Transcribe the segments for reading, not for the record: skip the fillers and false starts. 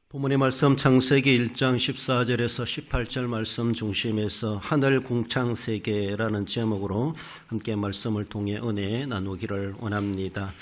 본문의 말씀 창세기 1장 14절에서 18절 말씀 중심에서 하늘 궁창 세계라는 제목으로 함께 말씀을 통해 은혜 나누기를 원합니다.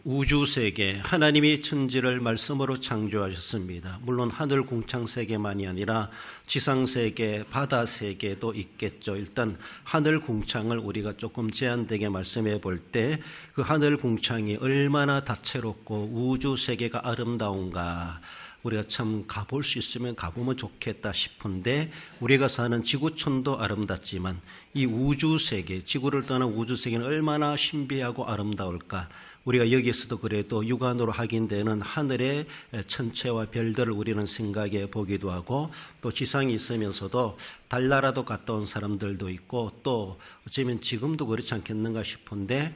우주 세계, 하나님이 천지를 말씀으로 창조하셨습니다. 물론 하늘 궁창 세계만이 아니라 지상 세계, 바다 세계도 있겠죠. 일단 하늘 궁창을 우리가 조금 제한되게 말씀해 볼 때 그 하늘 궁창이 얼마나 다채롭고 우주 세계가 아름다운가 우리가 참 가볼 수 있으면 가보면 좋겠다 싶은데, 우리가 사는 지구촌도 아름답지만 이 우주 세계, 지구를 떠난 우주 세계는 얼마나 신비하고 아름다울까. 우리가 여기서도 그래도 육안으로 확인되는 하늘의 천체와 별들을 우리는 생각해 보기도 하고, 또 지상에 있으면서도 달나라도 갔다 온 사람들도 있고, 또 어쩌면 지금도 그렇지 않겠는가 싶은데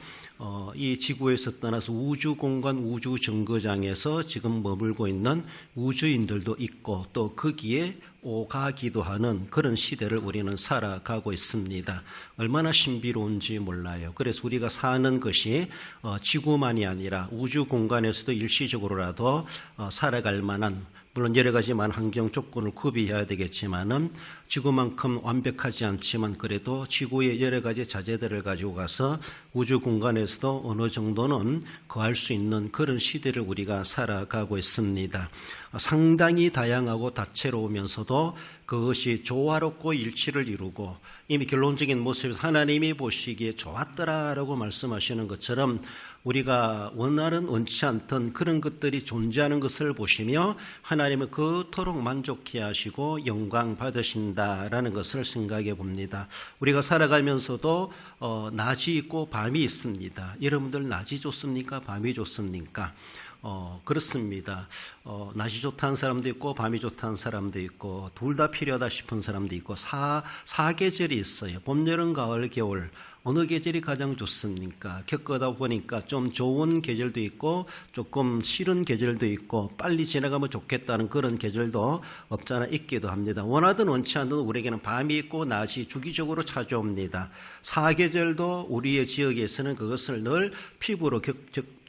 이 지구에서 떠나서 우주 공간, 우주 정거장에서 지금 머물고 있는 우주인들도 있고, 또 거기에 오가기도 하는 그런 시대를 우리는 살아가고 있습니다. 얼마나 신비로운지 몰라요. 그래서 우리가 사는 것이 지구만이 아니라 우주 공간에서도 일시적으로라도 살아갈 만한, 물론 여러 가지만 환경 조건을 구비해야 되겠지만은 지구만큼 완벽하지 않지만 그래도 지구의 여러 가지 자재들을 가지고 가서 우주 공간에서도 어느 정도는 거할 수 있는 그런 시대를 우리가 살아가고 있습니다. 상당히 다양하고 다채로우면서도 그것이 조화롭고 일치를 이루고, 이미 결론적인 모습에서 하나님이 보시기에 좋았더라라고 말씀하시는 것처럼 우리가 원하는 원치 않던 그런 것들이 존재하는 것을 보시며 하나님은 그토록 만족해 하시고 영광 받으신다라는 것을 생각해 봅니다. 우리가 살아가면서도 낮이 있고 밤이 있습니다. 여러분들 낮이 좋습니까? 밤이 좋습니까? 그렇습니다. 낮이 좋다는 사람도 있고 밤이 좋다는 사람도 있고, 둘 다 필요하다 싶은 사람도 있고, 사계절이 있어요. 봄, 여름, 가을, 겨울. 어느 계절이 가장 좋습니까? 겪어다 보니까 좀 좋은 계절도 있고 조금 싫은 계절도 있고 빨리 지나가면 좋겠다는 그런 계절도 없잖아 있기도 합니다. 원하든 원치 않든 우리에게는 밤이 있고 낮이 주기적으로 찾아옵니다. 사계절도 우리의 지역에서는 그것을 늘 피부로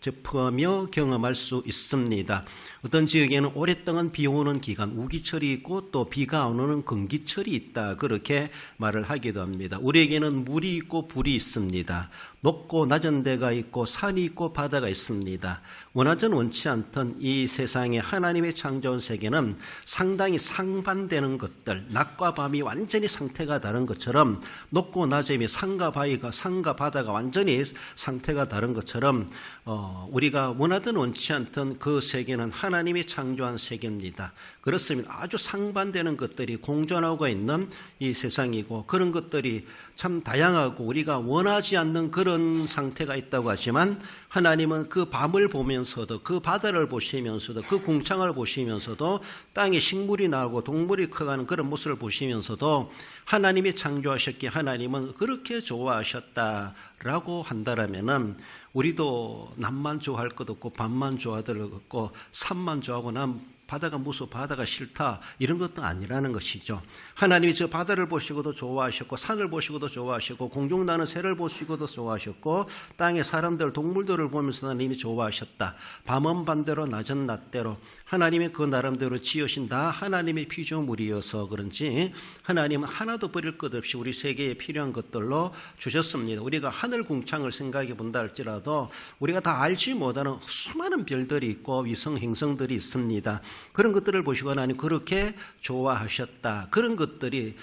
접하며 경험할 수 있습니다. 어떤 지역에는 오랫동안 비 오는 기간, 우기철이 있고 또 비가 안 오는 건기철이 있다, 그렇게 말을 하기도 합니다. 우리에게는 물이 있고 불이 있습니다. 높고 낮은 데가 있고 산이 있고 바다가 있습니다. 원하든 원치 않던 이 세상에 하나님의 창조한 세계는 상당히 상반되는 것들, 낮과 밤이 완전히 상태가 다른 것처럼, 높고 낮음이 산과 바다가 완전히 상태가 다른 것처럼 우리가 원하든 원치 않던 그 세계는 하나님이 창조한 세계입니다. 그렇습니다. 아주 상반되는 것들이 공존하고 있는 이 세상이고, 그런 것들이 참 다양하고 우리가 원하지 않는 그런 상태가 있다고 하지만, 하나님은 그 밤을 보면서도, 그 바다를 보시면서도, 그 궁창을 보시면서도, 땅에 식물이 나오고 동물이 커가는 그런 모습을 보시면서도 하나님이 창조하셨기에 하나님은 그렇게 좋아하셨다라고 한다라면은, 우리도 낮만 좋아할 것 없고 밤만 좋아할 것 없고 산만 좋아하고 난 바다가 무서워, 바다가 싫다, 이런 것도 아니라는 것이죠. 하나님이 저 바다를 보시고도 좋아하셨고, 산을 보시고도 좋아하셨고, 공중 나는 새를 보시고도 좋아하셨고, 땅의 사람들, 동물들을 보면서 하나님이 좋아하셨다. 밤은 밤대로 낮은 낮대로 하나님이 그 나름대로 지으신 다 하나님의 피조물이어서 그런지 하나님은 하나도 버릴 것 없이 우리 세계에 필요한 것들로 주셨습니다. 우리가 하늘 궁창을 생각해 본다 할지라도 우리가 다 알지 못하는 수많은 별들이 있고 위성 행성들이 있습니다. 그런 것들을 보시고 하나님 그렇게 좋아하셨다. 그런 것들이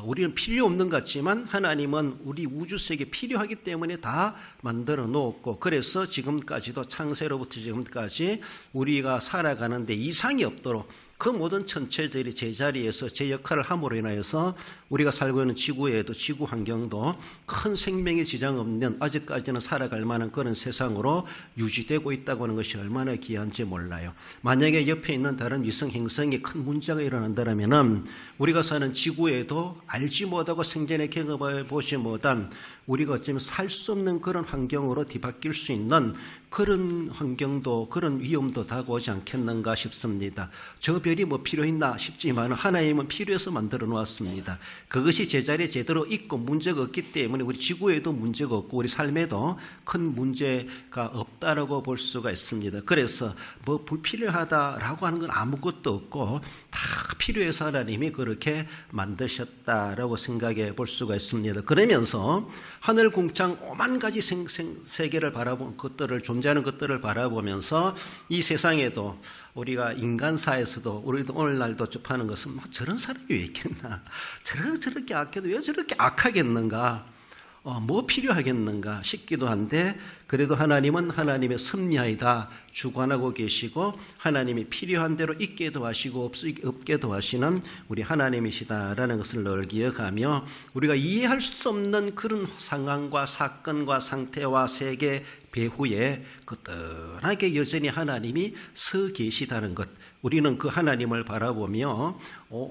우리는 필요 없는 것 같지만 하나님은 우리 우주세계에 필요하기 때문에 다 만들어 놓았고, 그래서 지금까지도 창세로부터 지금까지 우리가 살아가는데 이상이 없도록 그 모든 천체들이 제자리에서 제 역할을 함으로 인하여서 우리가 살고 있는 지구에도, 지구 환경도 큰 생명의 지장 없는 아직까지는 살아갈 만한 그런 세상으로 유지되고 있다고 하는 것이 얼마나 귀한지 몰라요. 만약에 옆에 있는 다른 위성 행성에 큰 문제가 일어난다면 우리가 사는 지구에도 알지 못하고 생전에 경험해 보지 못한, 우리가 어쩌면 살 수 없는 그런 환경으로 뒤바뀔 수 있는 그런 환경도, 그런 위험도 다가오지 않겠는가 싶습니다. 저 별이 뭐 필요했나 싶지만 하나님은 필요해서 만들어 놓았습니다. 그것이 제자리에 제대로 있고 문제가 없기 때문에 우리 지구에도 문제가 없고 우리 삶에도 큰 문제가 없다라고 볼 수가 있습니다. 그래서 뭐 불필요하다라고 하는 건 아무것도 없고 다 필요해서 하나님이 그렇게 만드셨다라고 생각해 볼 수가 있습니다. 그러면서 하늘 궁창 오만 가지 세계를 바라본 것들을 존재하는 것들을 바라보면서 이 세상에도 우리가 인간사에서도 우리도 오늘날도 접하는 것은 뭐 저런 사람이 왜 있겠나, 저렇게 악해도 왜 저렇게 악하겠는가, 뭐 필요하겠는가 싶기도 한데 그래도 하나님은 하나님의 섭리하에다 주관하고 계시고 하나님이 필요한 대로 있게도 하시고 없게도 하시는 우리 하나님이시다라는 것을 늘 기억하며 우리가 이해할 수 없는 그런 상황과 사건과 상태와 세계 배후에 거뜬하게 여전히 하나님이 서 계시다는 것, 우리는 그 하나님을 바라보며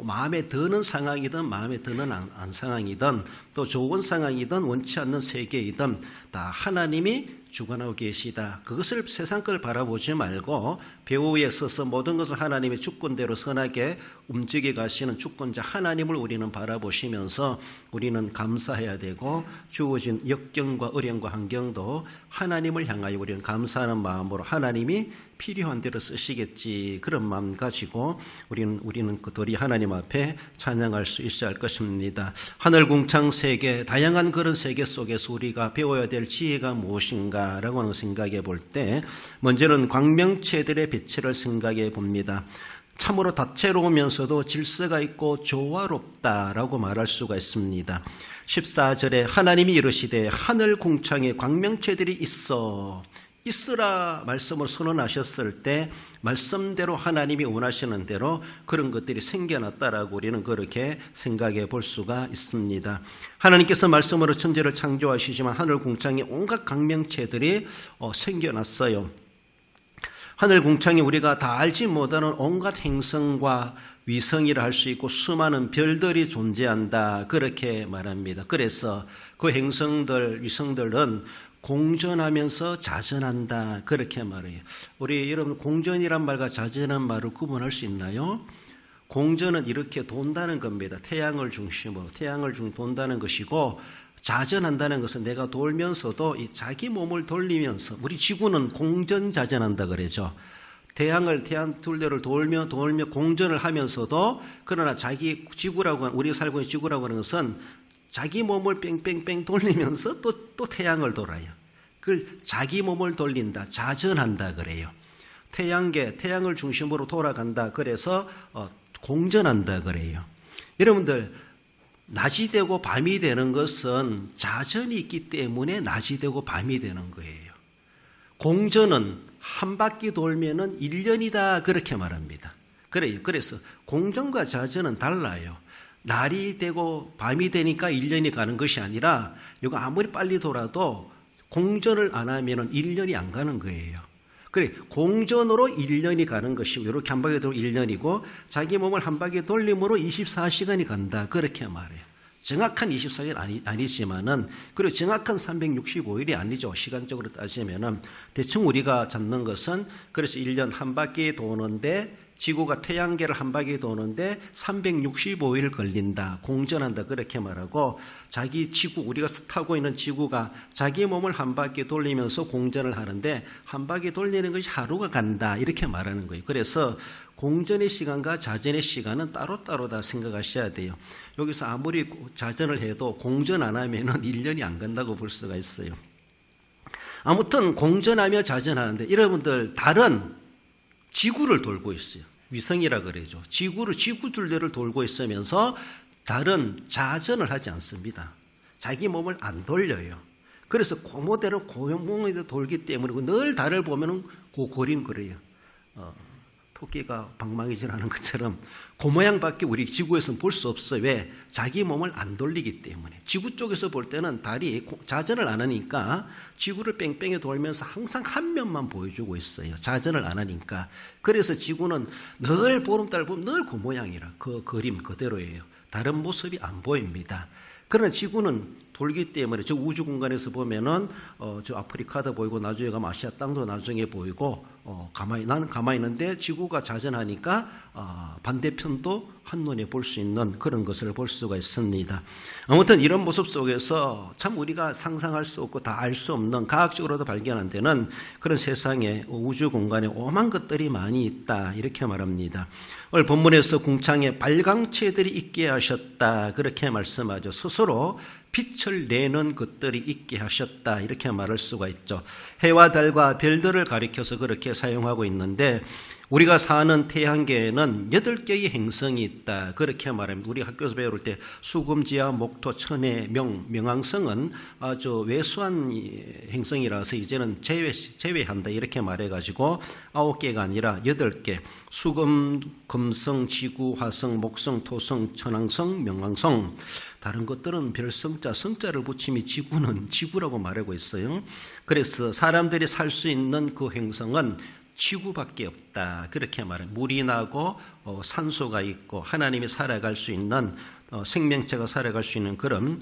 마음에 드는 상황이든 마음에 드는 안 상황이든 또 좋은 상황이든 원치 않는 세계이든 다 하나님이 주관하고 계시다. 그것을 세상 걸 바라보지 말고 배후에 서서 모든 것을 하나님의 주권대로 선하게 움직여 가시는 주권자 하나님을 우리는 바라보시면서 우리는 감사해야 되고 주어진 역경과 어려움과 환경도 하나님을 향하여 우리는 감사하는 마음으로 하나님이 필요한 대로 쓰시겠지 그런 마음 가지고 우리는 그 도리 하나님 앞에 찬양할 수 있어야 할 것입니다. 하늘 궁창 세계, 다양한 그런 세계 속에서 우리가 배워야 될 지혜가 무엇인가라고 하는 생각해 볼 때 먼저는 광명체들의 배치를 생각해 봅니다. 참으로 다채로우면서도 질서가 있고 조화롭다라고 말할 수가 있습니다. 14절에 하나님이 이르시되 하늘 궁창에 광명체들이 있으라 말씀을 선언하셨을 때 말씀대로 하나님이 원하시는 대로 그런 것들이 생겨났다라고 우리는 그렇게 생각해 볼 수가 있습니다. 하나님께서 말씀으로 천지를 창조하시지만 하늘 궁창에 온갖 광명체들이 생겨났어요. 하늘 궁창에 우리가 다 알지 못하는 온갖 행성과 위성이라 할 수 있고 수많은 별들이 존재한다 그렇게 말합니다. 그래서 그 행성들, 위성들은 공전하면서 자전한다 그렇게 말해요. 우리 여러분 공전이란 말과 자전한 말을 구분할 수 있나요? 공전은 이렇게 돈다는 겁니다. 태양을 중심으로 돈다는 것이고 자전한다는 것은 내가 돌면서도 자기 몸을 돌리면서 우리 지구는 공전자전한다 그러죠. 태양 둘레를 돌며 공전을 하면서도 그러나 자기 지구라고 우리 살고 있는 지구라고 하는 것은 자기 몸을 뺑뺑뺑 돌리면서 또 태양을 돌아요. 그걸 자기 몸을 돌린다, 자전한다 그래요. 태양을 중심으로 돌아간다. 그래서 공전한다 그래요. 여러분들 낮이 되고 밤이 되는 것은 자전이 있기 때문에 낮이 되고 밤이 되는 거예요. 공전은 한 바퀴 돌면은 1년이다 그렇게 말합니다. 그래요. 그래서 공전과 자전은 달라요. 날이 되고 밤이 되니까 1년이 가는 것이 아니라 이거 아무리 빨리 돌아도 공전을 안 하면은 1년이 안 가는 거예요. 그래, 공전으로 1년이 가는 것이고 이렇게 한 바퀴 돌면 1년이고 자기 몸을 한 바퀴 돌림으로 24시간이 간다 그렇게 말해요. 정확한 24일 아니지만은 그리고 정확한 365일이 아니죠. 시간적으로 따지면은 대충 우리가 잡는 것은 그래서 1년 한 바퀴 도는데 지구가 태양계를 한 바퀴 도는데 365일 걸린다. 공전한다. 그렇게 말하고 자기 지구, 우리가 타고 있는 지구가 자기 몸을 한 바퀴 돌리면서 공전을 하는데 한 바퀴 돌리는 것이 하루가 간다. 이렇게 말하는 거예요. 그래서 공전의 시간과 자전의 시간은 따로따로 다 생각하셔야 돼요. 여기서 아무리 자전을 해도 공전 안 하면은 1년이 안 간다고 볼 수가 있어요. 아무튼 공전하며 자전하는데 여러분들 달은 지구를 돌고 있어요. 위성이라 그러죠. 지구 둘레를 돌고 있으면서 달은 자전을 하지 않습니다. 자기 몸을 안 돌려요. 그래서 고모대로 고용봉에도 돌기 때문에 늘 달을 보면은 고거린거려요. 토끼가 방망이질하는 것처럼 그 모양밖에 우리 지구에서는 볼 수 없어요. 왜? 자기 몸을 안 돌리기 때문에. 지구 쪽에서 볼 때는 달이 자전을 안 하니까 지구를 뺑뺑이 돌면서 항상 한 면만 보여주고 있어요. 자전을 안 하니까. 그래서 지구는 늘 보름달 보면 늘 그 모양이라 그 그림 그대로예요. 다른 모습이 안 보입니다. 그러나 지구는 돌기 때문에 저 우주 공간에서 보면은 저 아프리카도 보이고 나중에 가면 아시아 땅도 나중에 보이고 나는 가만히 있는데 지구가 자전하니까 반대편도 한눈에 볼 수 있는 그런 것을 볼 수가 있습니다. 아무튼 이런 모습 속에서 참 우리가 상상할 수 없고 다 알 수 없는 과학적으로도 발견 안 되는 그런 세상에 우주 공간에 오만 것들이 많이 있다 이렇게 말합니다. 오늘 본문에서 궁창에 발광체들이 있게 하셨다 그렇게 말씀하죠. 스스로 빛을 내는 것들이 있게 하셨다 이렇게 말할 수가 있죠. 해와 달과 별들을 가리켜서 그렇게 사용하고 있는데 우리가 사는 태양계에는 8개의 행성이 있다 그렇게 말합니다. 우리 학교에서 배울 때 수금지화, 목토, 천해, 명왕성은 아주 왜소한 행성이라서 이제는 제외한다 이렇게 말해가지고 9개가 아니라 8개 수금, 금성, 지구, 화성, 목성, 토성, 천왕성, 명왕성 다른 것들은 별성자, 성자를 붙이면 지구는 지구라고 말하고 있어요. 그래서 사람들이 살 수 있는 그 행성은 지구밖에 없다 그렇게 말해요. 물이 나고 산소가 있고 하나님이 살아갈 수 있는 생명체가 살아갈 수 있는 그런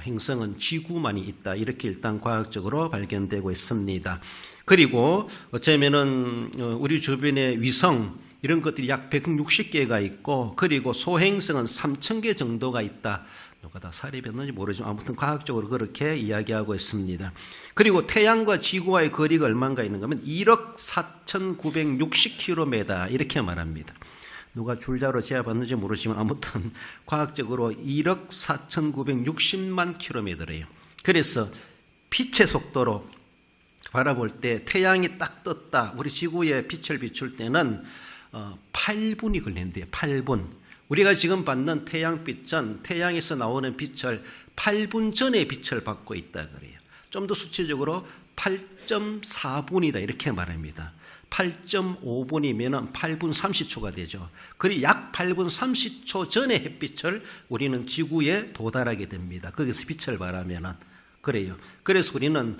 행성은 지구만이 있다 이렇게 일단 과학적으로 발견되고 있습니다. 그리고 어쩌면은 우리 주변의 위성 이런 것들이 약 160개가 있고 그리고 소행성은 3,000개 정도가 있다. 누가 다 살입했는지 모르지만 아무튼 과학적으로 그렇게 이야기하고 있습니다. 그리고 태양과 지구와의 거리가 얼마인가 있는가 하면 1억 4,960km 이렇게 말합니다. 누가 줄자로 재봤는지 모르지만 아무튼 과학적으로 1억 4,960만 킬로미터래요. 그래서 빛의 속도로 바라볼 때 태양이 딱 떴다. 우리 지구에 빛을 비출 때는 8분이 걸린대요. 8분. 우리가 지금 받는 태양빛은 태양에서 나오는 빛을 8분 전에 빛을 받고 있다 그래요. 좀 더 수치적으로 8.4분이다 이렇게 말합니다. 8.5분이면 8분 30초가 되죠. 그리고 약 8분 30초 전에 햇빛을 우리는 지구에 도달하게 됩니다. 거기서 빛을 발하면은 그래요. 그래서 우리는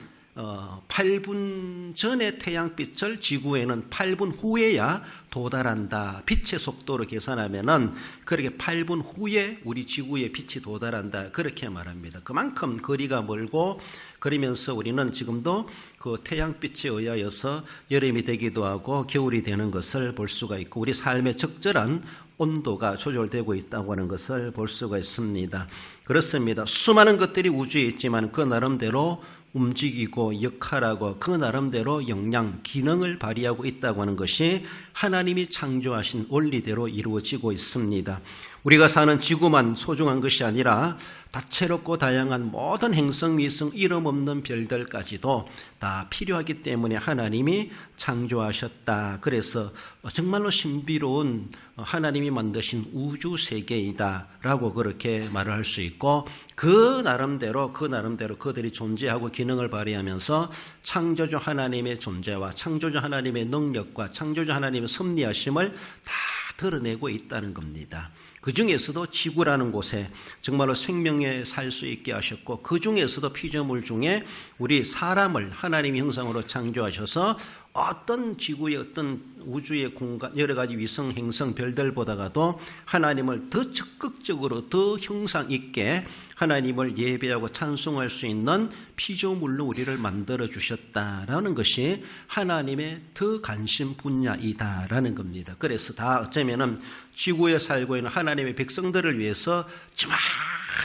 8분 전에 태양빛을 지구에는 8분 후에야 도달한다. 빛의 속도로 계산하면은 그렇게 8분 후에 우리 지구에 빛이 도달한다. 그렇게 말합니다. 그만큼 거리가 멀고 그러면서 우리는 지금도 그 태양빛에 의하여서 여름이 되기도 하고 겨울이 되는 것을 볼 수가 있고 우리 삶의 적절한 온도가 조절되고 있다고 하는 것을 볼 수가 있습니다. 그렇습니다. 수많은 것들이 우주에 있지만 그 나름대로 움직이고 역할하고 그 나름대로 역량, 기능을 발휘하고 있다고 하는 것이 하나님이 창조하신 원리대로 이루어지고 있습니다. 우리가 사는 지구만 소중한 것이 아니라 다채롭고 다양한 모든 행성, 위성, 이름 없는 별들까지도 다 필요하기 때문에 하나님이 창조하셨다. 그래서 정말로 신비로운 하나님이 만드신 우주 세계이다라고 그렇게 말을 할 수 있고 그 나름대로 그들이 존재하고 기능을 발휘하면서 창조주 하나님의 존재와 창조주 하나님의 능력과 창조주 하나님의 섭리하심을 다 드러내고 있다는 겁니다. 그 중에서도 지구라는 곳에 정말로 생명에 살 수 있게 하셨고 그 중에서도 피조물 중에 우리 사람을 하나님의 형상으로 창조하셔서 어떤 지구의 어떤 우주의 공간 여러 가지 위성 행성 별들보다가도 하나님을 더 적극적으로 더 형상 있게 하나님을 예배하고 찬송할 수 있는 피조물로 우리를 만들어 주셨다라는 것이 하나님의 더 관심 분야이다라는 겁니다. 그래서 다 어쩌면은 지구에 살고 있는 하나님의 백성들을 위해서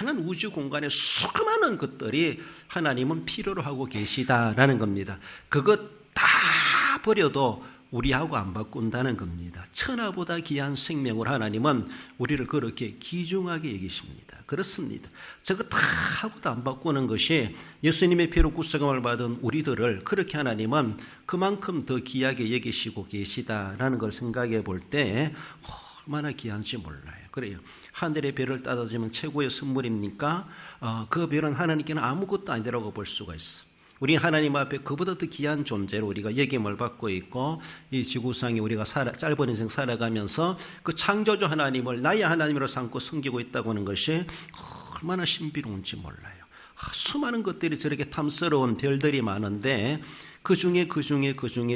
많은 우주 공간에 수많은 것들이 하나님은 필요로 하고 계시다라는 겁니다. 그것 다 버려도 우리하고 안 바꾼다는 겁니다. 천하보다 귀한 생명을 하나님은 우리를 그렇게 귀중하게 여기십니다. 그렇습니다. 저거 다 하고도 안 바꾸는 것이 예수님의 피로 구속함을 받은 우리들을 그렇게 하나님은 그만큼 더 귀하게 여기시고 계시다라는 걸 생각해 볼 때 얼마나 귀한지 몰라요. 그래요. 하늘의 별을 따져주면 최고의 선물입니까? 그 별은 하나님께는 아무것도 아니라고 볼 수가 있어. 우리 하나님 앞에 그보다 더 귀한 존재로 우리가 여김을 받고 있고 이 지구상에 우리가 짧은 인생 살아가면서 그 창조주 하나님을 나의 하나님으로 삼고 섬기고 있다고 하는 것이 얼마나 신비로운지 몰라요. 수많은 것들이 저렇게 탐스러운 별들이 많은데 그 중에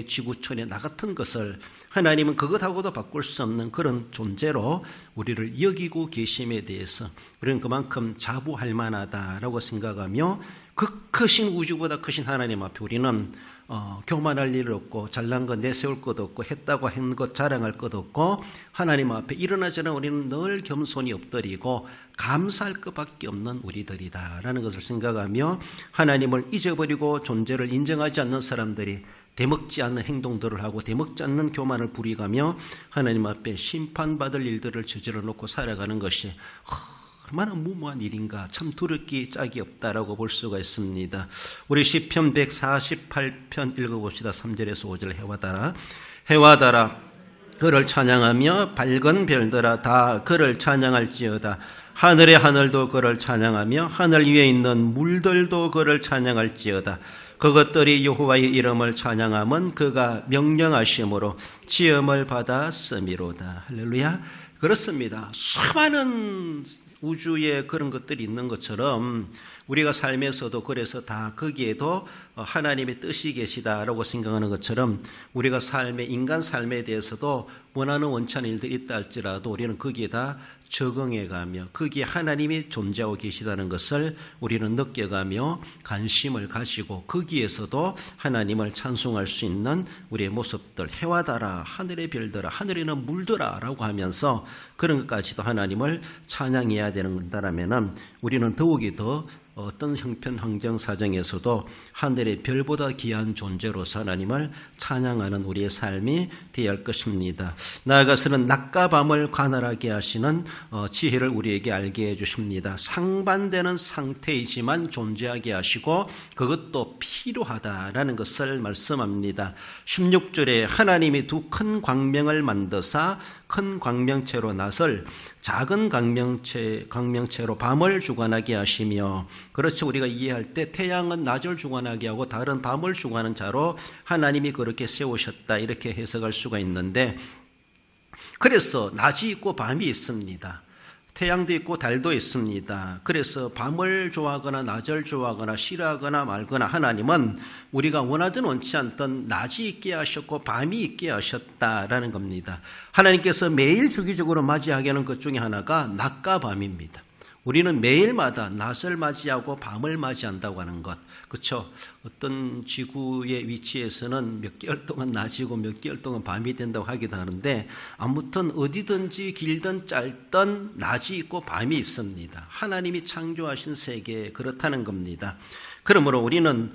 지구촌에 나 같은 것을 하나님은 그것하고도 바꿀 수 없는 그런 존재로 우리를 여기고 계심에 대해서 우리는 그만큼 자부할 만하다라고 생각하며 그 크신 우주보다 크신 하나님 앞에 우리는 교만할 일 없고 잘난 것 내세울 것 없고 했다고 한 것 자랑할 것 없고 하나님 앞에 일어나저나 우리는 늘 겸손히 엎드리고 감사할 것밖에 없는 우리들이다라는 것을 생각하며 하나님을 잊어버리고 존재를 인정하지 않는 사람들이 대먹지 않는 행동들을 하고 대먹지 않는 교만을 부리가며 하나님 앞에 심판받을 일들을 저질러 놓고 살아가는 것이 얼마나 무모한 일인가, 참 두렵기 짝이 없다라고 볼 수가 있습니다. 우리 시편 148편 읽어봅시다. 3절에서 5절. 해와다라 그를 찬양하며 밝은 별들아 다 그를 찬양할지어다. 하늘의 하늘도 그를 찬양하며 하늘 위에 있는 물들도 그를 찬양할지어다. 그것들이 여호와의 이름을 찬양함은 그가 명령하심으로 지음을 받았음이로다. 할렐루야. 그렇습니다. 수많은 우주에 그런 것들이 있는 것처럼 우리가 삶에서도 그래서 다 거기에도 하나님의 뜻이 계시다라고 생각하는 것처럼 우리가 인간 삶에 대해서도 원하는 원치 않은 일들이 있다 할지라도 우리는 거기에 다 적응해가며 거기에 하나님이 존재하고 계시다는 것을 우리는 느껴가며 관심을 가지고 거기에서도 하나님을 찬송할 수 있는 우리의 모습들, 해와 달아 하늘의 별들아 하늘에는 물들아 라고 하면서 그런 것까지도 하나님을 찬양해야 되는 건다라면 우리는 더욱이 더 어떤 형편 환경 사정에서도 하늘의 별보다 귀한 존재로서 하나님을 찬양하는 우리의 삶이 되어야 할 것입니다. 나아가서는 낮과 밤을 관할하게 하시는 지혜를 우리에게 알게 해주십니다. 상반되는 상태이지만 존재하게 하시고 그것도 필요하다라는 것을 말씀합니다. 16절에 하나님이 두 큰 광명을 만드사 큰 광명체로 낫을 작은 광명체로 밤을 주관하게 하시며, 그렇죠. 우리가 이해할 때 태양은 낮을 주관하게 하고 달은 밤을 주관하는 자로 하나님이 그렇게 세우셨다 이렇게 해석할 수가 있는데, 그래서 낮이 있고 밤이 있습니다. 태양도 있고 달도 있습니다. 그래서 밤을 좋아하거나 낮을 좋아하거나 싫어하거나 말거나 하나님은 우리가 원하든 원치 않던 낮이 있게 하셨고 밤이 있게 하셨다라는 겁니다. 하나님께서 매일 주기적으로 맞이하게 하는 것 중에 하나가 낮과 밤입니다. 우리는 매일마다 낮을 맞이하고 밤을 맞이한다고 하는 것. 그렇죠? 어떤 지구의 위치에서는 몇 개월 동안 낮이고 몇 개월 동안 밤이 된다고 하기도 하는데, 아무튼 어디든지 길든 짧든 낮이 있고 밤이 있습니다. 하나님이 창조하신 세계에 그렇다는 겁니다. 그러므로 우리는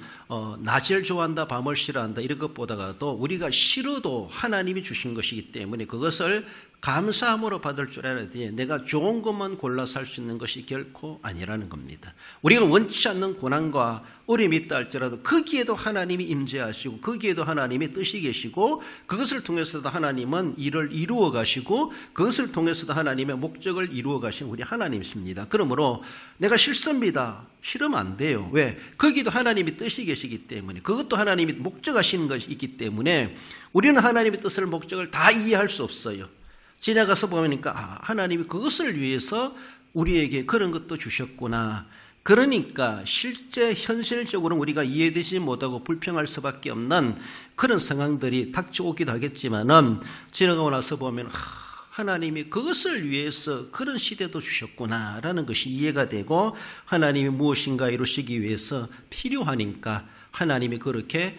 낮을 좋아한다 밤을 싫어한다 이런 것보다도 우리가 싫어도 하나님이 주신 것이기 때문에 그것을 감사함으로 받을 줄 알아야 돼. 내가 좋은 것만 골라서 할 수 있는 것이 결코 아니라는 겁니다. 우리가 원치 않는 고난과 어려움이 있다 할지라도 거기에도 하나님이 임재하시고 거기에도 하나님의 뜻이 계시고 그것을 통해서도 하나님은 일을 이루어 가시고 그것을 통해서도 하나님의 목적을 이루어 가신 우리 하나님이십니다. 그러므로 내가 싫습니다. 싫으면 안 돼요. 왜? 거기도 하나님의 뜻이 계시기 때문에, 그것도 하나님이 목적하시는 것이 있기 때문에 우리는 하나님의 뜻을 목적을 다 이해할 수 없어요. 지나가서 보니까 하나님이 그것을 위해서 우리에게 그런 것도 주셨구나. 그러니까 실제 현실적으로 우리가 이해되지 못하고 불평할 수밖에 없는 그런 상황들이 닥쳐오기도 하겠지만은 지나가고 나서 보면 하나님이 그것을 위해서 그런 시대도 주셨구나라는 것이 이해가 되고, 하나님이 무엇인가 이루시기 위해서 필요하니까 하나님이 그렇게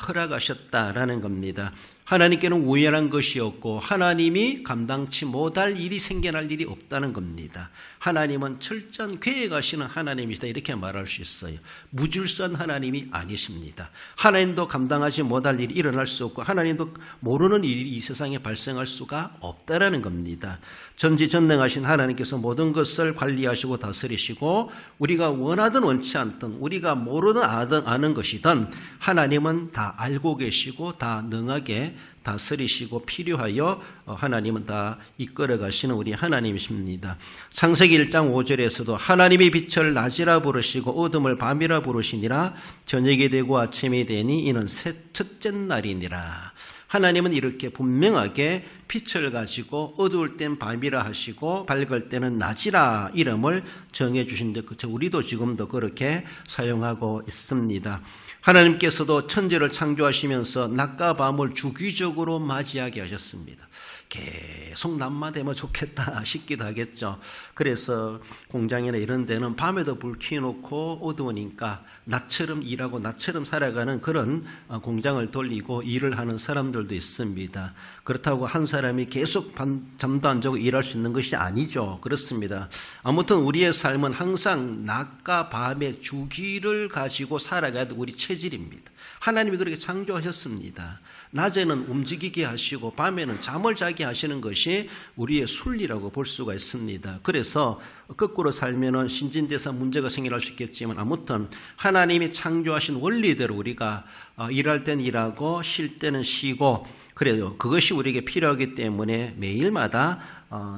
허락하셨다라는 겁니다. 하나님께는 우연한 것이 없고 하나님이 감당치 못할 일이 생겨날 일이 없다는 겁니다. 하나님은 철저한 계획하시는 하나님이시다 이렇게 말할 수 있어요. 무질서한 하나님이 아니십니다. 하나님도 감당하지 못할 일이 일어날 수 없고 하나님도 모르는 일이 이 세상에 발생할 수가 없다라는 겁니다. 전지전능하신 하나님께서 모든 것을 관리하시고 다스리시고 우리가 원하든 원치 않든 우리가 모르든 아는 것이든 하나님은 다 알고 계시고 다 능하게 다스리시고 필요하여 하나님은 다 이끌어 가시는 우리 하나님이십니다. 창세기 1장 5절에서도 하나님이 빛을 낮이라 부르시고 어둠을 밤이라 부르시니라. 저녁이 되고 아침이 되니 이는 첫째 날이니라. 하나님은 이렇게 분명하게 빛을 가지고 어두울 땐 밤이라 하시고 밝을 때는 낮이라 이름을 정해 주신데, 그렇죠? 우리도 지금도 그렇게 사용하고 있습니다. 하나님께서도 천지를 창조하시면서 낮과 밤을 주기적으로 맞이하게 하셨습니다. 계속 낮만 되면 좋겠다 싶기도 하겠죠. 그래서 공장이나 이런 데는 밤에도 불 켜놓고 어두우니까 낮처럼 일하고 낮처럼 살아가는 그런 공장을 돌리고 일을 하는 사람들도 있습니다. 그렇다고 한 사람이 계속 잠도 안 자고 일할 수 있는 것이 아니죠. 그렇습니다. 아무튼 우리의 삶은 항상 낮과 밤의 주기를 가지고 살아가야 될 우리 체질입니다. 하나님이 그렇게 창조하셨습니다. 낮에는 움직이게 하시고 밤에는 잠을 자게 하시는 것이 우리의 순리라고 볼 수가 있습니다. 그래서 거꾸로 살면은 신진대사 문제가 생겨날 수 있겠지만 아무튼 하나님이 창조하신 원리대로 우리가 일할 땐 일하고 쉴 때는 쉬고 그래요. 그것이 우리에게 필요하기 때문에 매일마다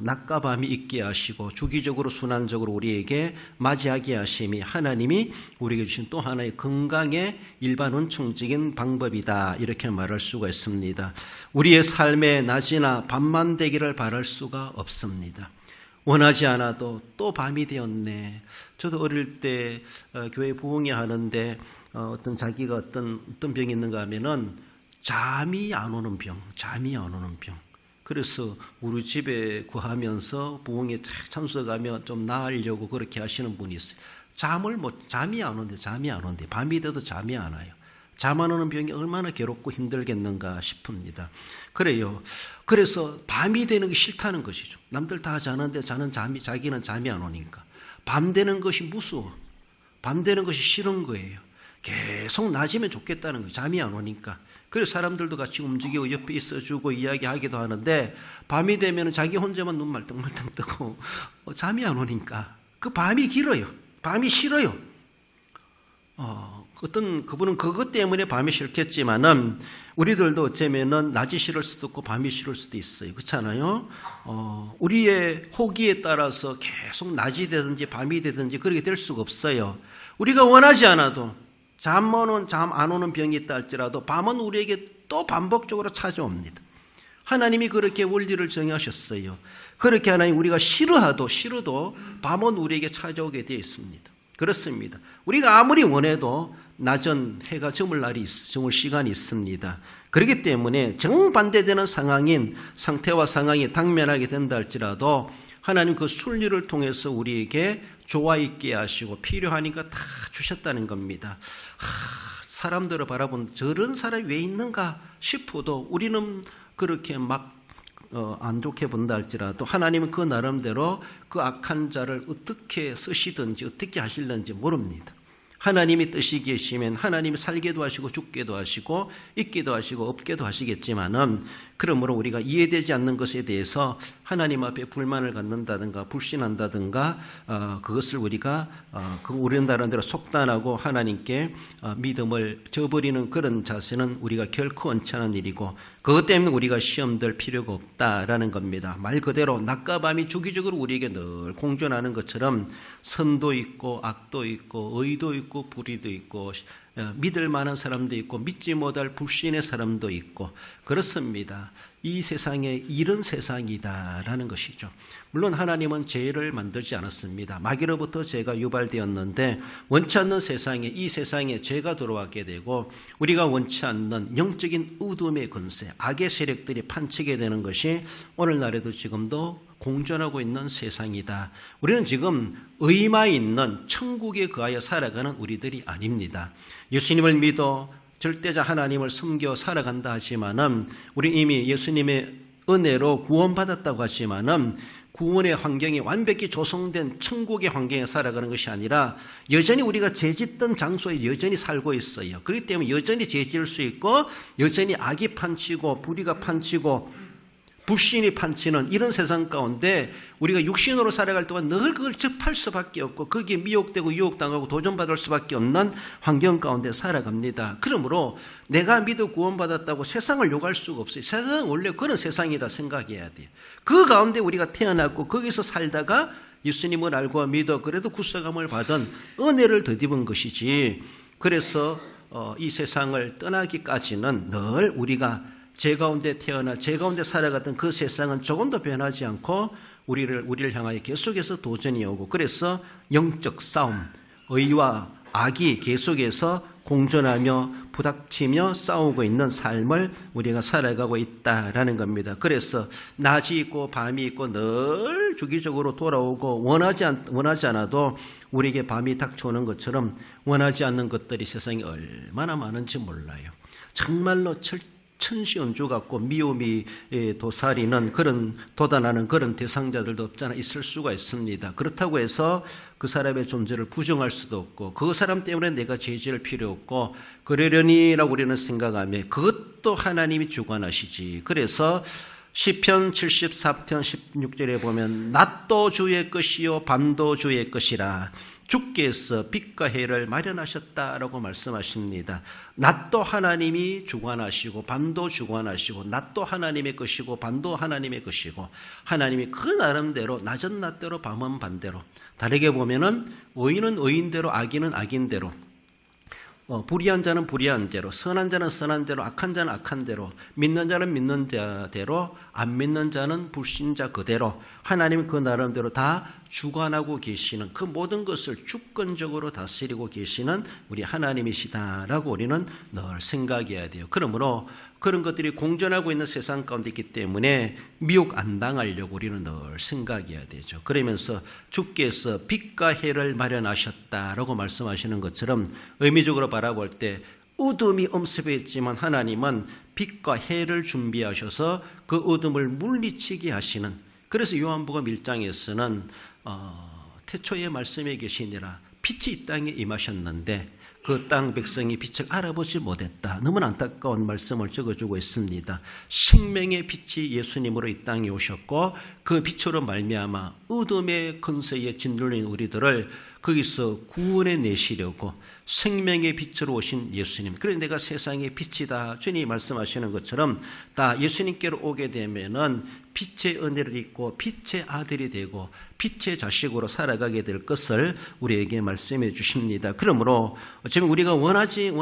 낮과 밤이 있게 하시고 주기적으로 순환적으로 우리에게 맞이하게 하심이 하나님이 우리에게 주신 또 하나의 건강의 일반 원총적인 방법이다. 이렇게 말할 수가 있습니다. 우리의 삶의 낮이나 밤만 되기를 바랄 수가 없습니다. 원하지 않아도 또 밤이 되었네. 저도 어릴 때 교회 부흥회 하는데 어떤 자기가 어떤 병이 있는가 하면은 잠이 안 오는 병. 그래서 우리 집에 구하면서 부흥에 참석하며 좀 나으려고 그렇게 하시는 분이 있어요. 잠이 안 오는데 밤이 돼도 잠이 안 와요. 잠 안 오는 병이 얼마나 괴롭고 힘들겠는가 싶습니다. 그래요. 그래서 밤이 되는 게 싫다는 것이죠. 남들 다 자는데 자기는 잠이 안 오니까. 밤 되는 것이 무서워. 밤 되는 것이 싫은 거예요. 계속 낮이면 좋겠다는 거예요. 잠이 안 오니까. 그래서 사람들도 같이 움직이고 옆에 있어주고 이야기하기도 하는데 밤이 되면 자기 혼자만 눈 말똥말똥 뜨고 잠이 안 오니까 그 밤이 길어요. 밤이 싫어요. 어떤 그분은 그것 때문에 밤이 싫겠지만은 우리들도 어쩌면은 낮이 싫을 수도 있고 밤이 싫을 수도 있어요. 그렇잖아요. 우리의 호기에 따라서 계속 낮이 되든지 밤이 되든지 그렇게 될 수가 없어요. 우리가 원하지 않아도 잠 안 오는 병이 있다 할지라도 밤은 우리에게 또 반복적으로 찾아옵니다. 하나님이 그렇게 원리를 정하셨어요. 그렇게 하나님 우리가 싫어도 밤은 우리에게 찾아오게 되어 있습니다. 그렇습니다. 우리가 아무리 원해도 낮은 해가 저물 시간이 있습니다. 그렇기 때문에 정반대되는 상태와 상황이 당면하게 된다 할지라도 하나님 그 순리를 통해서 우리에게 조화 있게 하시고 필요하니까 다 주셨다는 겁니다. 사람들을 바라본 저런 사람이 왜 있는가 싶어도 우리는 그렇게 안 좋게 본다 할지라도 하나님은 그 나름대로 그 악한 자를 어떻게 쓰시든지 어떻게 하실는지 모릅니다. 하나님이 뜻이 계시면 하나님이 살게도 하시고 죽게도 하시고 있게도 하시고 없게도 하시겠지만은 그러므로 우리가 이해되지 않는 것에 대해서 하나님 앞에 불만을 갖는다든가 불신한다든가 그것을 우리가 우리는 나름대로 속단하고 하나님께 믿음을 저버리는 그런 자세는 우리가 결코 원치 않은 일이고 그것 때문에 우리가 시험될 필요가 없다라는 겁니다. 말 그대로 낮과 밤이 주기적으로 우리에게 늘 공존하는 것처럼 선도 있고 악도 있고 의도 있고 불의도 있고 믿을 만한 사람도 있고 믿지 못할 불신의 사람도 있고 그렇습니다. 이 세상에 이런 세상이다라는 것이죠. 물론 하나님은 죄를 만들지 않았습니다. 마귀로부터 죄가 유발되었는데 원치 않는 세상에 이 세상에 죄가 들어왔게 되고 우리가 원치 않는 영적인 어둠의 권세, 악의 세력들이 판치게 되는 것이 오늘날에도 지금도 공존하고 있는 세상이다. 우리는 지금 의마 있는 천국에 거하여 살아가는 우리들이 아닙니다. 예수님을 믿어 절대자 하나님을 섬겨 살아간다 하지만은 우리 이미 예수님의 은혜로 구원받았다고 하지만은 구원의 환경이 완벽히 조성된 천국의 환경에 살아가는 것이 아니라 여전히 우리가 죄짓던 장소에 여전히 살고 있어요. 그렇기 때문에 여전히 죄지을 수 있고 여전히 악이 판치고 불의가 판치고 불신이 판치는 이런 세상 가운데 우리가 육신으로 살아갈 동안 늘 그걸 접할 수밖에 없고 거기에 미혹되고 유혹당하고 도전받을 수밖에 없는 환경 가운데 살아갑니다. 그러므로 내가 믿어 구원받았다고 세상을 욕할 수가 없어요. 세상은 원래 그런 세상이다 생각해야 돼요. 그 가운데 우리가 태어났고 거기서 살다가 예수님을 알고 믿어 그래도 구속함을 받은 은혜를 덧입은 것이지 그래서 이 세상을 떠나기까지는 늘 우리가 죄 가운데 태어나 죄 가운데 살아갔던 그 세상은 조금도 변하지 않고 우리를 향하여 계속해서 도전이 오고 그래서 영적 싸움, 의와 악이 계속해서 공존하며 부닥치며 싸우고 있는 삶을 우리가 살아가고 있다라는 겁니다. 그래서 낮이 있고 밤이 있고 늘 주기적으로 돌아오고 원하지 않아도 우리에게 밤이 닥쳐오는 것처럼 원하지 않는 것들이 세상에 얼마나 많은지 몰라요. 정말로 천시연주 같고 미움이 도사리는 그런 도단하는 그런 대상자들도 없잖아 있을 수가 있습니다. 그렇다고 해서 그 사람의 존재를 부정할 수도 없고 그 사람 때문에 내가 죄지을 필요 없고 그러려니라고 우리는 생각하며 그것도 하나님이 주관하시지. 그래서 시편 74편 16절에 보면 낮도 주의 것이요 밤도 주의 것이라 주께서 빛과 해를 마련하셨다라고 말씀하십니다. 낮도 하나님이 주관하시고 밤도 주관하시고 낮도 하나님의 것이고 밤도 하나님의 것이고 하나님이 그 나름대로 낮은 낮대로 밤은 반대로 다르게 보면은 의인은 의인대로 악인은 악인대로 불의한 자는 불의한 대로 선한 자는 선한 대로 악한 자는 악한 대로 믿는 자는 믿는 자대로 안 믿는 자는 불신자 그대로 하나님은 그 나름대로 다 주관하고 계시는 그 모든 것을 주권적으로 다스리고 계시는 우리 하나님이시다라고 우리는 늘 생각해야 돼요. 그러므로 그런 것들이 공존하고 있는 세상 가운데 있기 때문에 미혹 안 당하려고 우리는 늘 생각해야 되죠. 그러면서 주께서 빛과 해를 마련하셨다라고 말씀하시는 것처럼 의미적으로 바라볼 때 어둠이 엄습해 있지만 하나님은 빛과 해를 준비하셔서 그 어둠을 물리치게 하시는 그래서 요한복음 1장에서는 태초에 말씀에 계시니라 빛이 이 땅에 임하셨는데 그 땅 백성이 빛을 알아보지 못했다. 너무나 안타까운 말씀을 적어주고 있습니다. 생명의 빛이 예수님으로 이 땅에 오셨고 그 빛으로 말미암아 어둠의 권세에 짓눌린 우리들을 거기서 구원해 내시려고 생명의 빛으로 오신 예수님. 그래서 내가 세상의 빛이다. 주님이 말씀하시는 것처럼 다 예수님께로 오게 되면은 빛의 은혜를 입고 빛의 아들이 되고 빛의 자식으로 살아가게 될 것을 우리에게 말씀해 주십니다. 그러므로 지금 우리가 원하지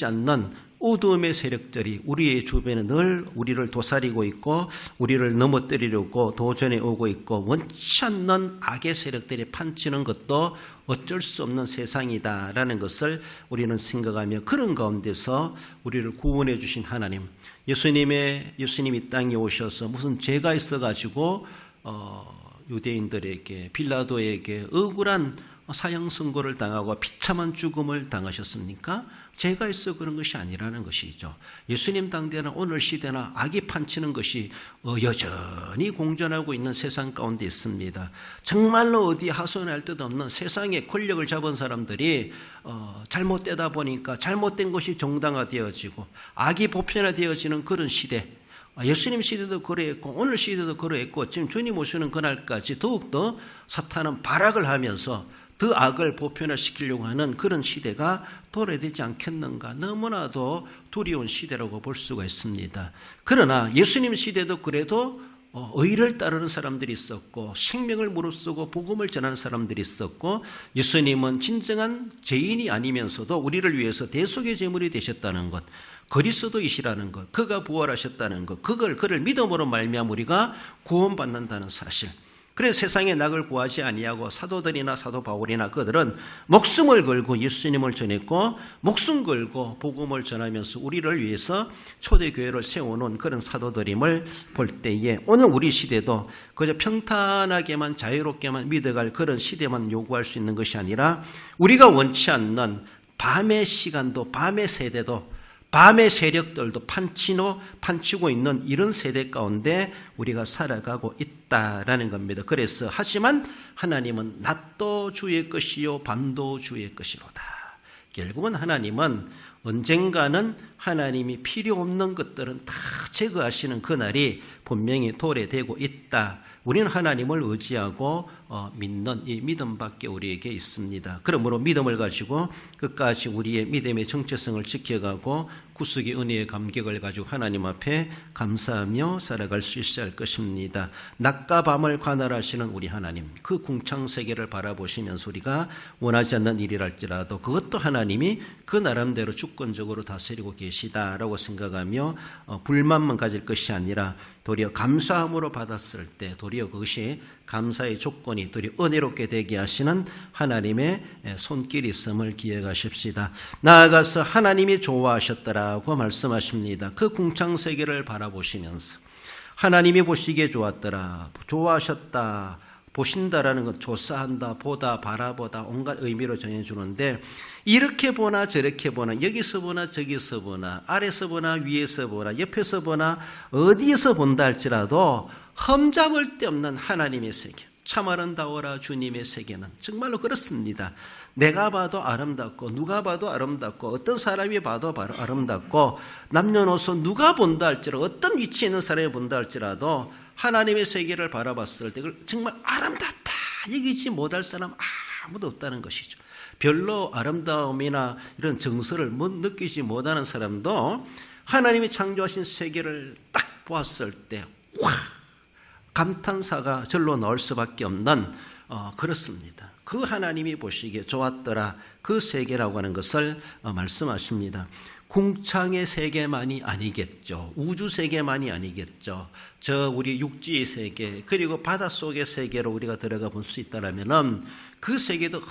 않는 어둠의 세력들이 우리의 주변에 늘 우리를 도사리고 있고 우리를 넘어뜨리려고 도전해 오고 있고 원치 않는 악의 세력들이 판치는 것도 어쩔 수 없는 세상이다라는 것을 우리는 생각하며 그런 가운데서 우리를 구원해 주신 하나님 예수님이 이 땅에 오셔서 무슨 죄가 있어가지고 유대인들에게 빌라도에게 억울한 사형 선고를 당하고 비참한 죽음을 당하셨습니까? 죄가 있어 그런 것이 아니라는 것이죠. 예수님 당대나 오늘 시대나 악이 판치는 것이 여전히 공존하고 있는 세상 가운데 있습니다. 정말로 어디 하소연할 듯 없는 세상의 권력을 잡은 사람들이 잘못되다 보니까 잘못된 것이 정당화되어지고 악이 보편화되어지는 그런 시대. 예수님 시대도 그러했고 오늘 시대도 그러했고 지금 주님 오시는 그날까지 더욱더 사탄은 발악을 하면서 그 악을 보편화시키려고 하는 그런 시대가 도래되지 않겠는가. 너무나도 두려운 시대라고 볼 수가 있습니다. 그러나 예수님 시대도 그래도 의를 따르는 사람들이 있었고 생명을 무릅쓰고 복음을 전하는 사람들이 있었고 예수님은 진정한 죄인이 아니면서도 우리를 위해서 대속의 제물이 되셨다는 것, 그리스도이시라는 것, 그가 부활하셨다는 것, 그를 믿음으로 말미암아 우리가 구원받는다는 사실. 그래서 세상에 낙을 구하지 아니하고 사도들이나 사도 바울이나 그들은 목숨을 걸고 예수님을 전했고 목숨 걸고 복음을 전하면서 우리를 위해서 초대교회를 세워놓은 그런 사도들임을 볼 때에 오늘 우리 시대도 그저 평탄하게만 자유롭게만 믿어갈 그런 시대만 요구할 수 있는 것이 아니라 우리가 원치 않는 밤의 시간도 밤의 세대도 밤의 세력들도 판치고 있는 이런 세대 가운데 우리가 살아가고 있다라는 겁니다. 그래서 하지만 하나님은 낮도 주의 것이요 밤도 주의 것이로다. 결국은 하나님은 언젠가는 하나님이 필요 없는 것들은 다 제거하시는 그날이 분명히 도래되고 있다. 우리는 하나님을 의지하고 믿는 이 믿음밖에 우리에게 있습니다. 그러므로 믿음을 가지고 끝까지 우리의 믿음의 정체성을 지켜가고 구속의 은혜의 감격을 가지고 하나님 앞에 감사하며 살아갈 수 있어야 할 것입니다. 낮과 밤을 관할하시는 우리 하나님, 그 궁창세계를 바라보시면서 우리가 원하지 않는 일이랄지라도 그것도 하나님이 그 나름대로 주권적으로 다스리고 계시다라고 생각하며 불만만 가질 것이 아니라 도리어 감사함으로 받았을 때 도리어 그것이 감사의 조건이 도리어 은혜롭게 되게 하시는 하나님의 손길이 있음을 기억하십시다. 나아가서 하나님이 좋아하셨더라고 말씀하십니다. 그 궁창세계를 바라보시면서 하나님이 보시기에 좋았더라, 좋아하셨다, 보신다라는 건 조사한다, 보다, 바라보다 온갖 의미로 정해주는데 이렇게 보나 저렇게 보나 여기서 보나 저기서 보나 아래서 보나 위에서 보나 옆에서 보나 어디에서 본다 할지라도 흠잡을 데 없는 하나님의 세계, 참 아름다워라 주님의 세계는 정말로 그렇습니다. 내가 봐도 아름답고 누가 봐도 아름답고 어떤 사람이 봐도 아름답고 남녀노소 누가 본다 할지라도 어떤 위치에 있는 사람이 본다 할지라도 하나님의 세계를 바라봤을 때 정말 아름답다 여기지 못할 사람 아무도 없다는 것이죠. 별로 아름다움이나 이런 정서를 느끼지 못하는 사람도 하나님이 창조하신 세계를 딱 보았을 때 감탄사가 절로 나올 수밖에 없는 그렇습니다. 그 하나님이 보시기에 좋았더라 그 세계라고 하는 것을 말씀하십니다. 궁창의 세계만이 아니겠죠. 우주 세계만이 아니겠죠. 저 우리 육지의 세계 그리고 바닷속의 세계로 우리가 들어가 볼 수 있다면 그 세계도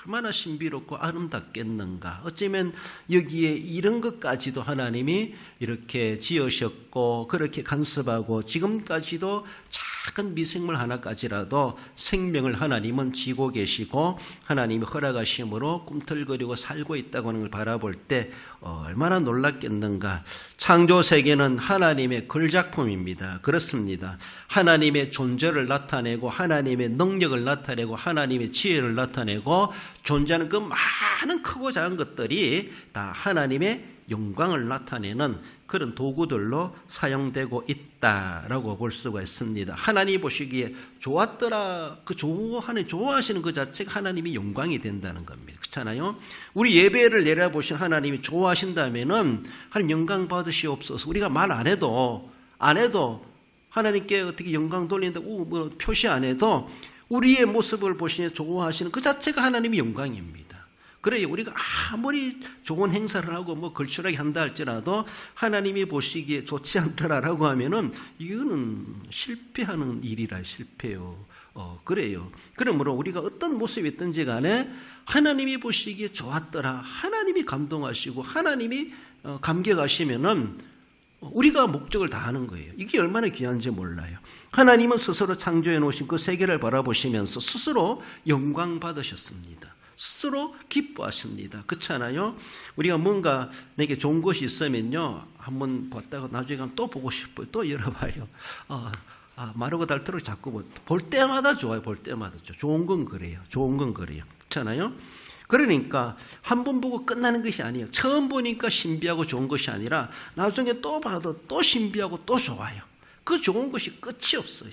얼마나 신비롭고 아름답겠는가. 어쩌면 여기에 이런 것까지도 하나님이 이렇게 지으셨고 그렇게 간섭하고 지금까지도 작은 미생물 하나까지라도 생명을 하나님은 지고 계시고 하나님이 허락하심으로 꿈틀거리고 살고 있다고 하는 걸 바라볼 때 얼마나 놀랍겠는가. 창조세계는 하나님의 글작품입니다. 그렇습니다. 하나님의 존재를 나타내고 하나님의 능력을 나타내고 하나님의 지혜를 나타내고 존재하는 그 많은 크고 작은 것들이 다 하나님의 영광을 나타내는 그런 도구들로 사용되고 있다라고 볼 수가 있습니다. 하나님이 보시기에 좋았더라, 그 좋아하시는 그 자체가 하나님이 영광이 된다는 겁니다. 그렇잖아요? 우리 예배를 내려보신 하나님이 좋아하신다면은 하나님 영광 받으시옵소서. 우리가 말 안 해도 하나님께 어떻게 영광 돌린다고 뭐 표시 안 해도 우리의 모습을 보시니 좋아하시는 그 자체가 하나님의 영광입니다. 그래요. 우리가 아무리 좋은 행사를 하고 뭐 걸출하게 한다 할지라도 하나님이 보시기에 좋지 않더라라고 하면은 이거는 실패하는 일이라 실패요. 그래요. 그러므로 우리가 어떤 모습이 있든지 간에 하나님이 보시기에 좋았더라. 하나님이 감동하시고 하나님이 감격하시면은 우리가 목적을 다하는 거예요. 이게 얼마나 귀한지 몰라요. 하나님은 스스로 창조해 놓으신 그 세계를 바라보시면서 스스로 영광 받으셨습니다. 스스로 기뻐하십니다. 그렇잖아요? 우리가 뭔가 내게 좋은 것이 있으면요, 한번 봤다가 나중에 가면 또 보고 싶어요. 또 열어봐요. 마르고 닳도록 자꾸 볼 때마다 좋아요. 볼 때마다 좋은 건 그래요. 좋은 건 그래요. 그렇잖아요? 그러니까 한 번 보고 끝나는 것이 아니에요. 처음 보니까 신비하고 좋은 것이 아니라 나중에 또 봐도 또 신비하고 또 좋아요. 그 좋은 것이 끝이 없어요.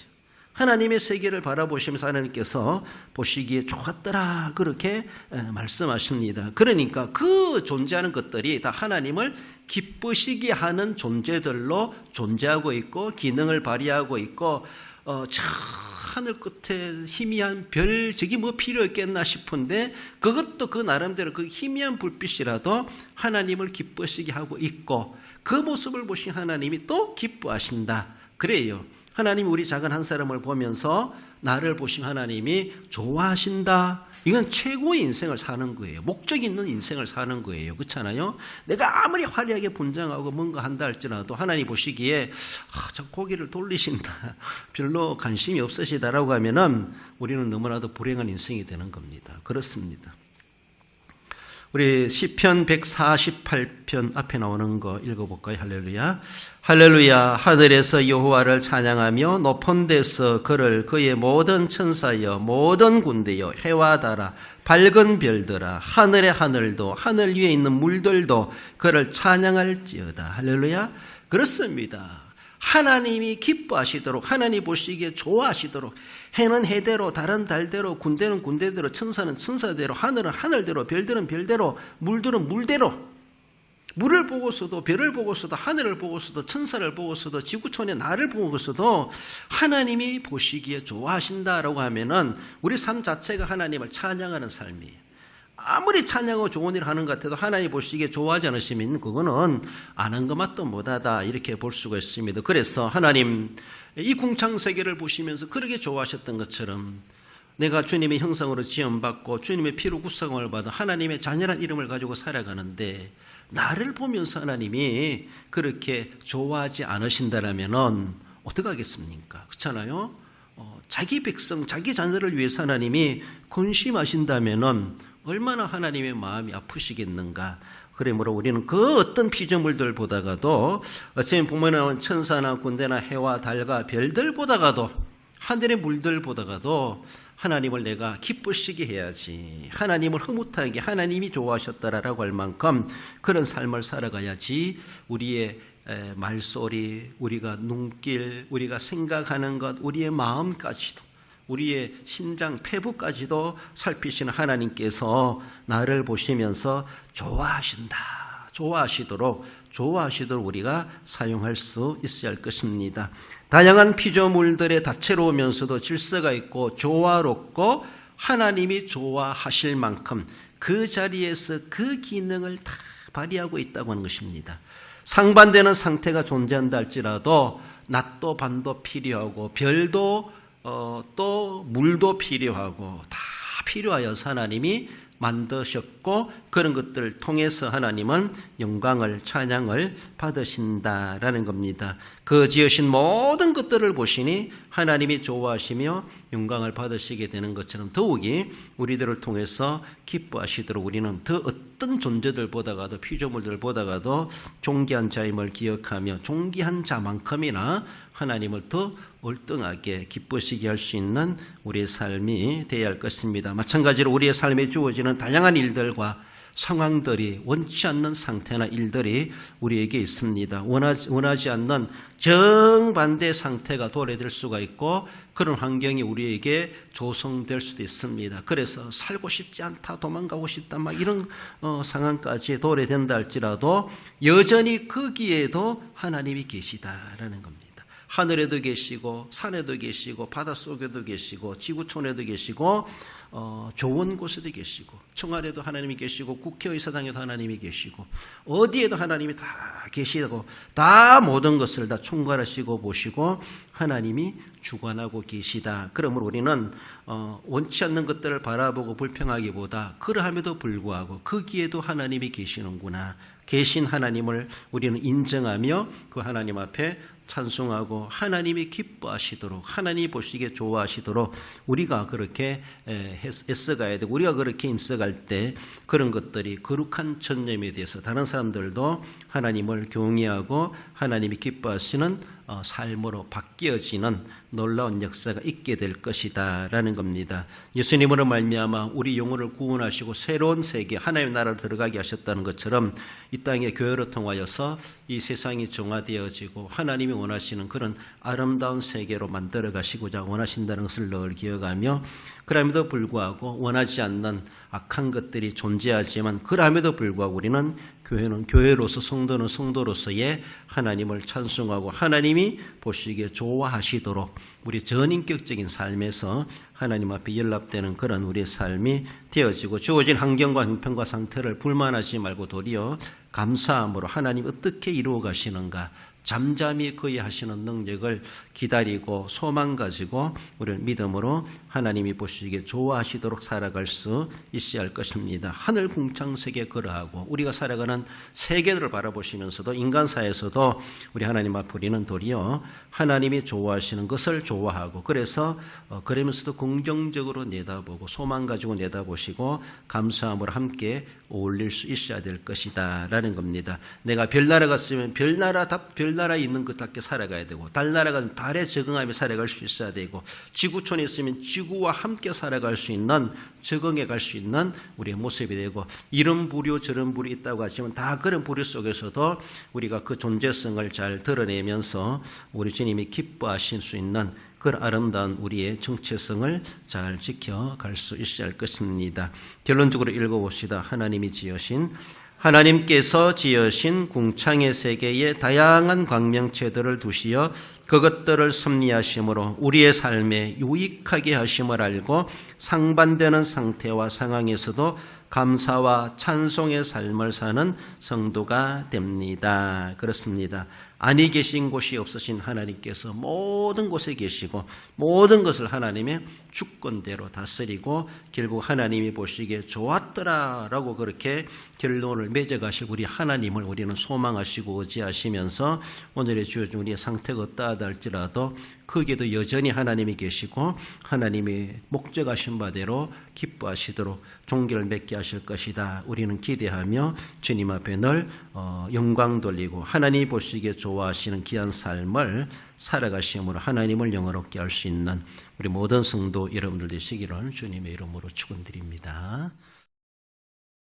하나님의 세계를 바라보시면서 하나님께서 보시기에 좋았더라 그렇게 말씀하십니다. 그러니까 그 존재하는 것들이 다 하나님을 기쁘시게 하는 존재들로 존재하고 있고 기능을 발휘하고 있고 저 하늘 끝에 희미한 별 저기 뭐 필요 있겠나 싶은데 그것도 그 나름대로 그 희미한 불빛이라도 하나님을 기쁘시게 하고 있고 그 모습을 보신 하나님이 또 기뻐하신다. 그래요. 하나님이 우리 작은 한 사람을 보면서 나를 보신 하나님이 좋아하신다. 이건 최고의 인생을 사는 거예요. 목적 있는 인생을 사는 거예요. 그렇잖아요? 내가 아무리 화려하게 분장하고 뭔가 한다 할지라도 하나님 보시기에 저 고개를 돌리신다. 별로 관심이 없으시다라고 하면은 우리는 너무나도 불행한 인생이 되는 겁니다. 그렇습니다. 우리 시편 148편 앞에 나오는 거 읽어볼까요? 할렐루야. 할렐루야. 하늘에서 여호와를 찬양하며 높은 데서 그를 그의 모든 천사여 모든 군대여 해와 달아 밝은 별들아 하늘의 하늘도 하늘 위에 있는 물들도 그를 찬양할지어다. 할렐루야. 그렇습니다. 하나님이 기뻐하시도록 하나님 보시기에 좋아하시도록 해는 해대로 달은 달대로 군대는 군대대로 천사는 천사대로 하늘은 하늘대로 별들은 별대로 물들은 물대로 물을 보고서도, 별을 보고서도, 하늘을 보고서도, 천사를 보고서도, 지구촌의 나를 보고서도 하나님이 보시기에 좋아하신다라고 하면은 우리 삶 자체가 하나님을 찬양하는 삶이에요. 아무리 찬양하고 좋은 일을 하는 것 같아도 하나님 보시기에 좋아하지 않으시면 그거는 안 한 것만도 못하다, 이렇게 볼 수가 있습니다. 그래서 하나님, 이 궁창세계를 보시면서 그렇게 좋아하셨던 것처럼 내가 주님의 형상으로 지음받고 주님의 피로 구성을 받아 하나님의 자녀란 이름을 가지고 살아가는데 나를 보면서 하나님이 그렇게 좋아하지 않으신다라면 어떡하겠습니까? 그렇잖아요? 자기 백성, 자기 자녀를 위해서 하나님이 근심하신다면 얼마나 하나님의 마음이 아프시겠는가. 그러므로 우리는 그 어떤 피조물들보다가도 어쩌면 보면은 천사나 군대나 해와 달과 별들보다가도 하늘의 물들보다가도 하나님을 내가 기쁘시게 해야지, 하나님을 흐뭇하게, 하나님이 좋아하셨다라고 할 만큼 그런 삶을 살아가야지 우리의 말소리, 우리가 눈길, 우리가 생각하는 것, 우리의 마음까지도, 우리의 신장, 폐부까지도 살피시는 하나님께서 나를 보시면서 좋아하시도록 우리가 사용할 수 있어야 할 것입니다. 다양한 피조물들의 다채로우면서도 질서가 있고 조화롭고 하나님이 좋아하실 만큼 그 자리에서 그 기능을 다 발휘하고 있다고 하는 것입니다. 상반되는 상태가 존재한다 할지라도 낮도 밤도 필요하고 별도 또 물도 필요하고 다 필요하여서 하나님이 만드셨고 그런 것들을 통해서 하나님은 영광을, 찬양을 받으신다라는 겁니다. 그 지으신 모든 것들을 보시니 하나님이 좋아하시며 영광을 받으시게 되는 것처럼 더욱이 우리들을 통해서 기뻐하시도록 우리는 더 어떤 존재들보다가도, 피조물들보다가도 존귀한 자임을 기억하며 존귀한 자만큼이나 하나님을 더 월등하게 기쁘시게 할 수 있는 우리의 삶이 되어야 할 것입니다. 마찬가지로 우리의 삶에 주어지는 다양한 일들과 상황들이, 원치 않는 상태나 일들이 우리에게 있습니다. 원하지 않는 정반대 상태가 도래될 수가 있고 그런 환경이 우리에게 조성될 수도 있습니다. 그래서 살고 싶지 않다, 도망가고 싶다, 막 이런 상황까지 도래된다 할지라도 여전히 거기에도 하나님이 계시다라는 겁니다. 하늘에도 계시고 산에도 계시고 바닷속에도 계시고 지구촌에도 계시고 좋은 곳에도 계시고 청와대도 하나님이 계시고 국회의사당에도 하나님이 계시고 어디에도 하나님이 다 계시고 다 모든 것을 다 총괄하시고 보시고 하나님이 주관하고 계시다. 그러므로 우리는 원치 않는 것들을 바라보고 불평하기보다 그러함에도 불구하고 거기에도 하나님이 계시는구나, 계신 하나님을 우리는 인정하며 그 하나님 앞에 찬송하고 하나님이 기뻐하시도록, 하나님이 보시기에 좋아하시도록 우리가 그렇게 애써가야 되고, 우리가 그렇게 힘써갈 때 그런 것들이 거룩한 전념에 대해서 다른 사람들도 하나님을 경외하고 하나님이 기뻐하시는 삶으로 바뀌어지는 놀라운 역사가 있게 될 것이다 라는 겁니다. 예수님으로 말미암아 우리 영혼을 구원하시고 새로운 세계, 하나님의 나라로 들어가게 하셨다는 것처럼 이 땅의 교회로 통하여서 이 세상이 정화되어지고 하나님이 원하시는 그런 아름다운 세계로 만들어 가시고자 원하신다는 것을 늘 기억하며, 그럼에도 불구하고 원하지 않는 악한 것들이 존재하지만 그럼에도 불구하고 우리는 교회는 교회로서, 성도는 성도로서의 하나님을 찬송하고 하나님이 보시기에 좋아하시도록 우리 전인격적인 삶에서 하나님 앞에 연락되는 그런 우리의 삶이 되어지고, 주어진 환경과 형편과 상태를 불만하지 말고 도리어 감사함으로 하나님 어떻게 이루어 가시는가, 잠잠히 그의 하시는 능력을 기다리고 소망 가지고 우리는 믿음으로 하나님이 보시기에 좋아하시도록 살아갈 수 있어야 할 것입니다. 하늘 궁창세계 그러하고 우리가 살아가는 세계들을 바라보시면서도 인간사에서도 우리 하나님 앞에 우리는 도리어 하나님이 좋아하시는 것을 좋아하고, 그래서 그러면서도 긍정적으로 내다보고 소망 가지고 내다보시고 감사함으로 함께 어울릴 수 있어야 될 것이다 라는 겁니다. 내가 별나라 갔으면 별나라에 있는 것답게 살아가야 되고, 달나라 가면 달에 적응하며 살아갈 수 있어야 되고, 지구촌에 있으면 지구와 함께 살아갈 수 있는, 적응해 갈 수 있는 우리의 모습이 되고, 이런 부류 저런 부류 있다고 하지만 다 그런 부류 속에서도 우리가 그 존재성을 잘 드러내면서 우리 주님이 기뻐하실 수 있는 그런 아름다운 우리의 정체성을 잘 지켜갈 수 있어야 할 것입니다. 결론적으로 읽어봅시다. 하나님이 지으신 하나님께서 지으신 궁창의 세계에 다양한 광명체들을 두시어 그것들을 섭리하심으로 우리의 삶에 유익하게 하심을 알고 상반되는 상태와 상황에서도 감사와 찬송의 삶을 사는 성도가 됩니다. 그렇습니다. 아니 계신 곳이 없으신 하나님께서 모든 곳에 계시고 모든 것을 하나님의 주권대로 다스리고 결국 하나님이 보시기에 좋았더라라고 그렇게 결론을 맺어가시고 우리 하나님을 우리는 소망하시고 의지하시면서 오늘의 주어진 우리의 상태가 어떠하다 할지라도 거기에도 여전히 하나님이 계시고 하나님이 목적하신 바대로 기뻐하시도록 종교를 맺게 하실 것이다. 우리는 기대하며 주님 앞에 늘 영광 돌리고 하나님이 보시기에 좋아하시는 귀한 삶을 살아가심으로 하나님을 영화롭게 할 수 있는 우리 모든 성도 여러분들 되시기를 주님의 이름으로 축원드립니다.